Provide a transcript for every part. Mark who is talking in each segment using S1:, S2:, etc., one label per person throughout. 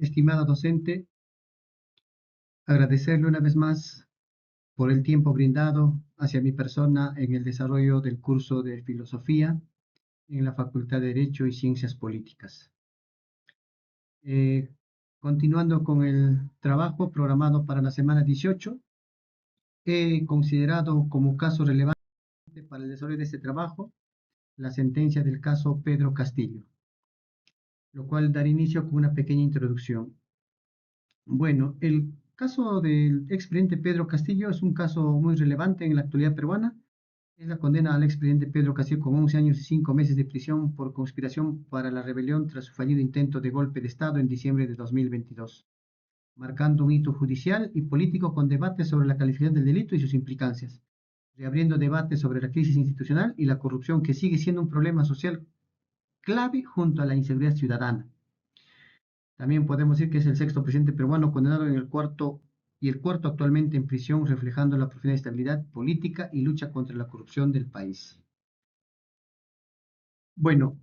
S1: Estimada docente, agradecerle una vez más por el tiempo brindado hacia mi persona en el desarrollo del curso de filosofía en la Facultad de Derecho y Ciencias Políticas. Eh, Continuando con el trabajo programado para la semana 18, he considerado como caso relevante para el desarrollo de este trabajo la sentencia del caso Pedro Castillo, lo cual dará inicio con una pequeña introducción. Bueno, el caso del expresidente Pedro Castillo es un caso muy relevante en la actualidad peruana. Es la condena al expresidente Pedro Castillo con 11 años y 5 meses de prisión por conspiración para la rebelión tras su fallido intento de golpe de Estado en diciembre de 2022, marcando un hito judicial y político con debates sobre la calificación del delito y sus implicancias, reabriendo debates sobre la crisis institucional y la corrupción que sigue siendo un problema social clave junto a la inseguridad ciudadana. También podemos decir que es el sexto presidente peruano condenado en el cuarto y el cuarto actualmente en prisión, reflejando la profunda estabilidad política y lucha contra la corrupción del país. Bueno,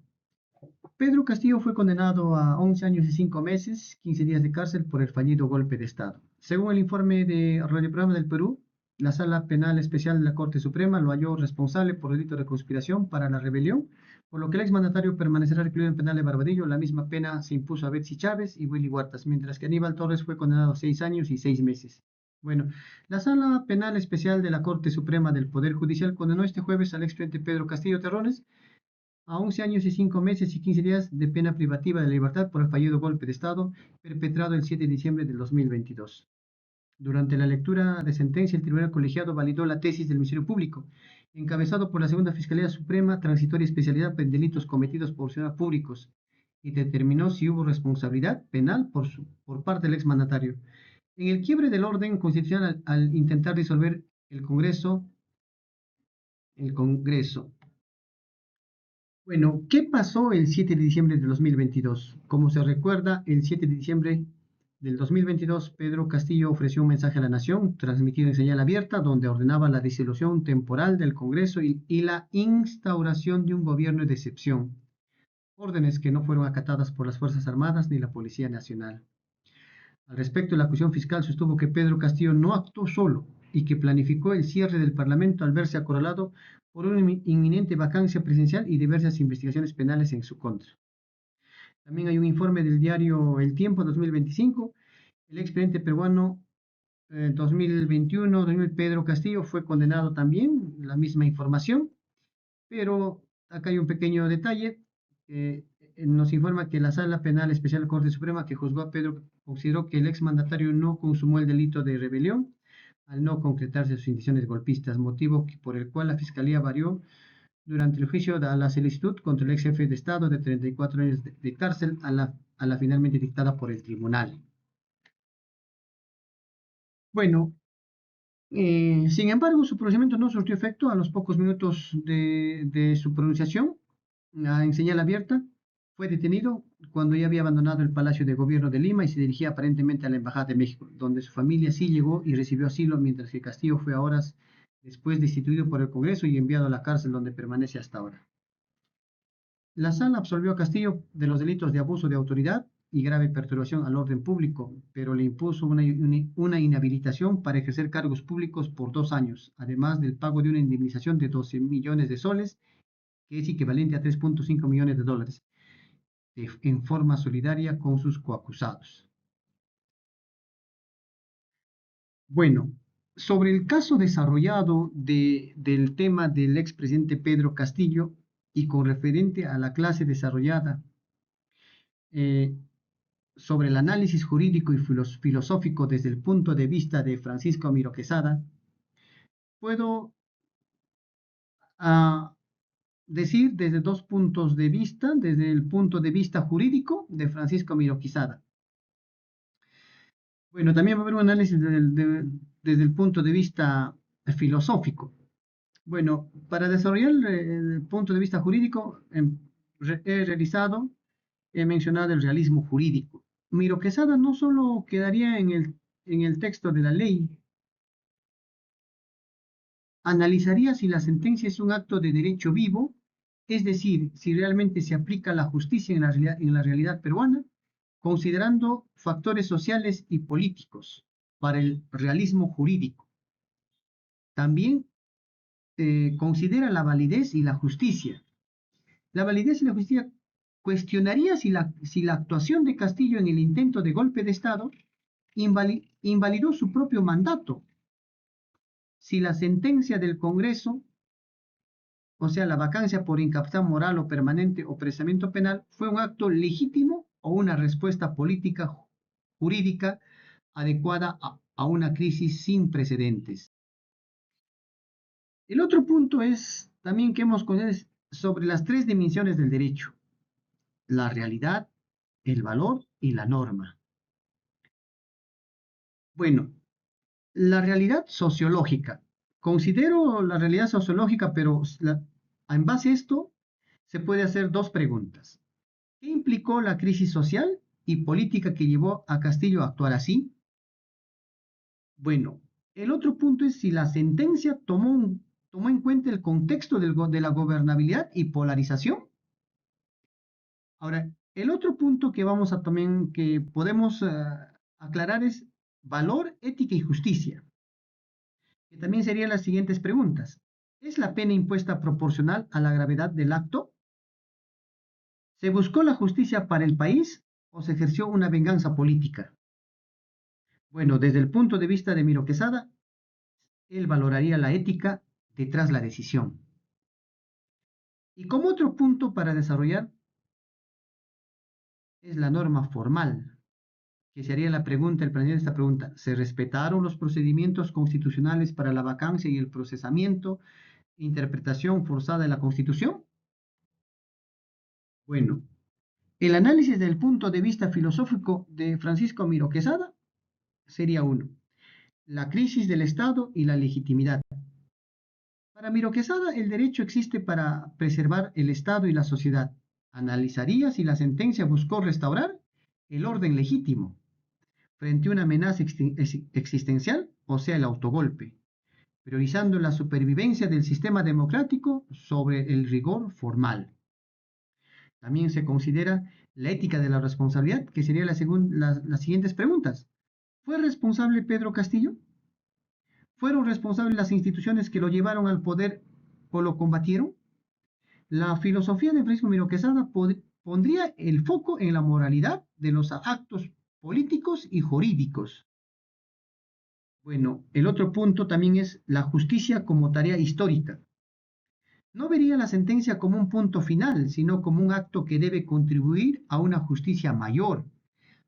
S1: Pedro Castillo fue condenado a 11 años y 5 meses, 15 días de cárcel por el fallido golpe de Estado. Según el informe de Radio Programa del Perú, la Sala Penal Especial de la Corte Suprema lo halló responsable por delito de conspiración para la rebelión, por lo que el exmandatario permanecerá recluido en penal de Barbadillo. La misma pena se impuso a Betsy Chávez y Willy Huertas, mientras que Aníbal Torres fue condenado a 6 años y 6 meses. Bueno, la Sala Penal Especial de la Corte Suprema del Poder Judicial condenó este jueves al expresidente Pedro Castillo Terrones a 11 años y 5 meses y 15 días de pena privativa de libertad por el fallido golpe de Estado perpetrado el 7 de diciembre del 2022. Durante la lectura de sentencia, el Tribunal Colegiado validó la tesis del Ministerio Público, encabezado por la Segunda Fiscalía Suprema, transitoria especialidad en delitos cometidos por funcionarios públicos, y determinó si hubo responsabilidad penal por parte del exmandatario. En el quiebre del orden constitucional al intentar disolver el Congreso. Bueno, ¿qué pasó el 7 de diciembre de 2022? Como se recuerda, el 7 de diciembre del 2022, Pedro Castillo ofreció un mensaje a la nación, transmitido en señal abierta, donde ordenaba la disolución temporal del Congreso y la instauración de un gobierno de excepción, órdenes que no fueron acatadas por las Fuerzas Armadas ni la Policía Nacional. Al respecto, la acusación fiscal sostuvo que Pedro Castillo no actuó solo y que planificó el cierre del Parlamento al verse acorralado por una inminente vacancia presidencial y diversas investigaciones penales en su contra. También hay un informe del diario El Tiempo 2025. El expresidente peruano 2021, Pedro Castillo, fue condenado también, la misma información, pero acá hay un pequeño detalle. Nos informa que la Sala Penal Especial de la Corte Suprema que juzgó a Pedro consideró que el exmandatario no consumó el delito de rebelión al no concretarse sus intenciones golpistas, motivo por el cual la Fiscalía varió durante el juicio a la solicitud contra el ex jefe de Estado de 34 años de cárcel a la finalmente dictada por el tribunal. Bueno, sin embargo, su pronunciamiento no surtió efecto a los pocos minutos de su pronunciación en señal abierta. Fue detenido cuando ya había abandonado el Palacio de Gobierno de Lima y se dirigía aparentemente a la Embajada de México, donde su familia sí llegó y recibió asilo, mientras que Castillo fue a horas después destituido por el Congreso y enviado a la cárcel donde permanece hasta ahora. La Sala absolvió a Castillo de los delitos de abuso de autoridad y grave perturbación al orden público, pero le impuso una inhabilitación para ejercer cargos públicos por 2 años, además del pago de una indemnización de 12 millones de soles, que es equivalente a 3.5 millones de dólares, en forma solidaria con sus coacusados. Bueno, sobre el caso desarrollado del tema del expresidente Pedro Castillo y con referente a la clase desarrollada eh, sobre el análisis jurídico y filosófico desde el punto de vista de Francisco Miro Quesada, puedo uh, decir desde 2 puntos de vista, desde el punto de vista jurídico de Francisco Miro Quesada. Bueno, también va a haber un análisis desde el punto de vista filosófico. Bueno, para desarrollar el punto de vista jurídico, he mencionado el realismo jurídico. Miro Quesada no solo quedaría en el texto de la ley, analizaría si la sentencia es un acto de derecho vivo, es decir, si realmente se aplica la justicia en la realidad peruana, considerando factores sociales y políticos para el realismo jurídico. También considera la validez y la justicia. La validez y la justicia cuestionaría si la actuación de Castillo en el intento de golpe de Estado invalidó su propio mandato, si la sentencia del Congreso, o sea, la vacancia por incapacidad moral o permanente o apresamiento penal, fue un acto legítimo o una respuesta política jurídica adecuada a una crisis sin precedentes. El otro punto es también que hemos conocido sobre las tres dimensiones del derecho: la realidad, el valor y la norma. Bueno, la realidad sociológica. Considero la realidad sociológica, pero en base a esto se puede hacer dos preguntas. ¿Qué implicó la crisis social y política que llevó a Castillo a actuar así? Bueno, el otro punto es si la sentencia tomó en cuenta el contexto de la gobernabilidad y polarización. Ahora, el otro punto que vamos a también que podemos aclarar es valor, ética y justicia, que también serían las siguientes preguntas. ¿Es la pena impuesta proporcional a la gravedad del acto? ¿Se buscó la justicia para el país o se ejerció una venganza política? Bueno, desde el punto de vista de Miro Quesada, él valoraría la ética detrás de la decisión. Y como otro punto para desarrollar es la norma formal, que se haría la pregunta, el planteamiento de esta pregunta: ¿se respetaron los procedimientos constitucionales para la vacancia y el procesamiento e interpretación forzada de la Constitución? Bueno, el análisis del punto de vista filosófico de Francisco Miro Quesada sería uno: la crisis del Estado y la legitimidad. Para Miro Quesada, el derecho existe para preservar el Estado y la sociedad. Analizaría si la sentencia buscó restaurar el orden legítimo frente a una amenaza existencial, o sea, el autogolpe, priorizando la supervivencia del sistema democrático sobre el rigor formal. También se considera la ética de la responsabilidad, que serían las siguientes preguntas. ¿Fue responsable Pedro Castillo? ¿Fueron responsables las instituciones que lo llevaron al poder o lo combatieron? La filosofía de Francisco Miro Quesada pondría el foco en la moralidad de los actos políticos y jurídicos. Bueno, el otro punto también es la justicia como tarea histórica. No vería la sentencia como un punto final, sino como un acto que debe contribuir a una justicia mayor,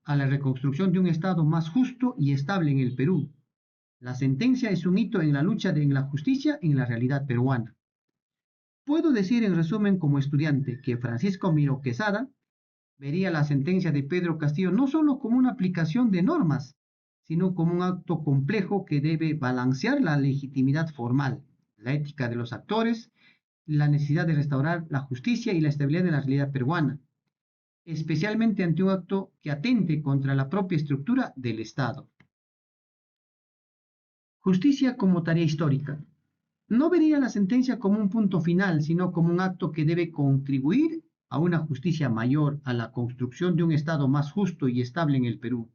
S1: a la reconstrucción de un Estado más justo y estable en el Perú. La sentencia es un hito en la lucha en la justicia en la realidad peruana. Puedo decir en resumen como estudiante que Francisco Miro Quesada vería la sentencia de Pedro Castillo no solo como una aplicación de normas, sino como un acto complejo que debe balancear la legitimidad formal, la ética de los actores, la necesidad de restaurar la justicia y la estabilidad de la realidad peruana, especialmente ante un acto que atente contra la propia estructura del Estado. Justicia como tarea histórica. No vería la sentencia como un punto final, sino como un acto que debe contribuir a una justicia mayor, a la construcción de un Estado más justo y estable en el Perú.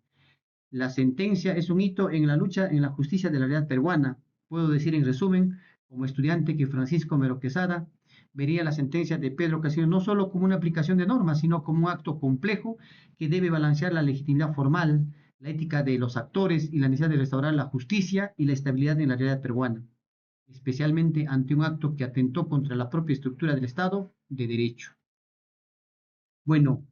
S1: La sentencia es un hito en la lucha en la justicia de la realidad peruana. Puedo decir en resumen, como estudiante, que Francisco Mero Quesada vería la sentencia de Pedro Castillo no solo como una aplicación de normas, sino como un acto complejo que debe balancear la legitimidad formal, la ética de los actores y la necesidad de restaurar la justicia y la estabilidad en la realidad peruana, especialmente ante un acto que atentó contra la propia estructura del Estado de Derecho. Bueno,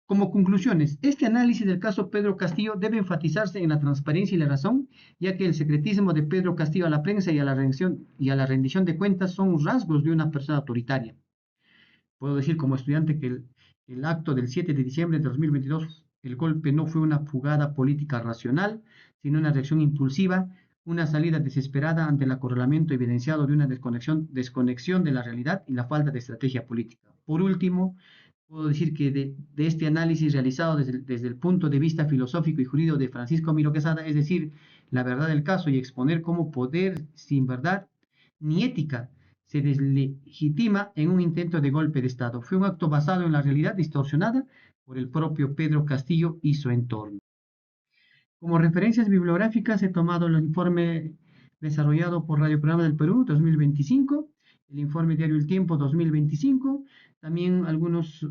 S1: como conclusiones, este análisis del caso Pedro Castillo debe enfatizarse en la transparencia y la razón, ya que el secretismo de Pedro Castillo a la prensa y a la rendición de cuentas son rasgos de una persona autoritaria. Puedo decir como estudiante que el acto del 7 de diciembre de 2022, el golpe no fue una jugada política racional, sino una reacción impulsiva, una salida desesperada ante el acorralamiento evidenciado de una desconexión de la realidad y la falta de estrategia política. Por último, puedo decir que de este análisis realizado desde el punto de vista filosófico y jurídico de Francisco Miro Quesada, es decir, la verdad del caso y exponer cómo poder sin verdad ni ética se deslegitima en un intento de golpe de Estado. Fue un acto basado en la realidad distorsionada por el propio Pedro Castillo y su entorno. Como referencias bibliográficas he tomado el informe desarrollado por Radio Programa del Perú 2025, el informe diario El Tiempo 2025, también algunos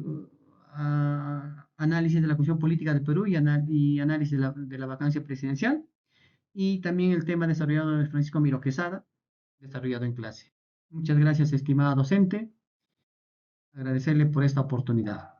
S1: análisis de la Constitución Política del Perú y análisis de la vacancia presidencial, y también el tema desarrollado de Francisco Miro Quesada, desarrollado en clase. Muchas gracias, estimada docente. Agradecerle por esta oportunidad.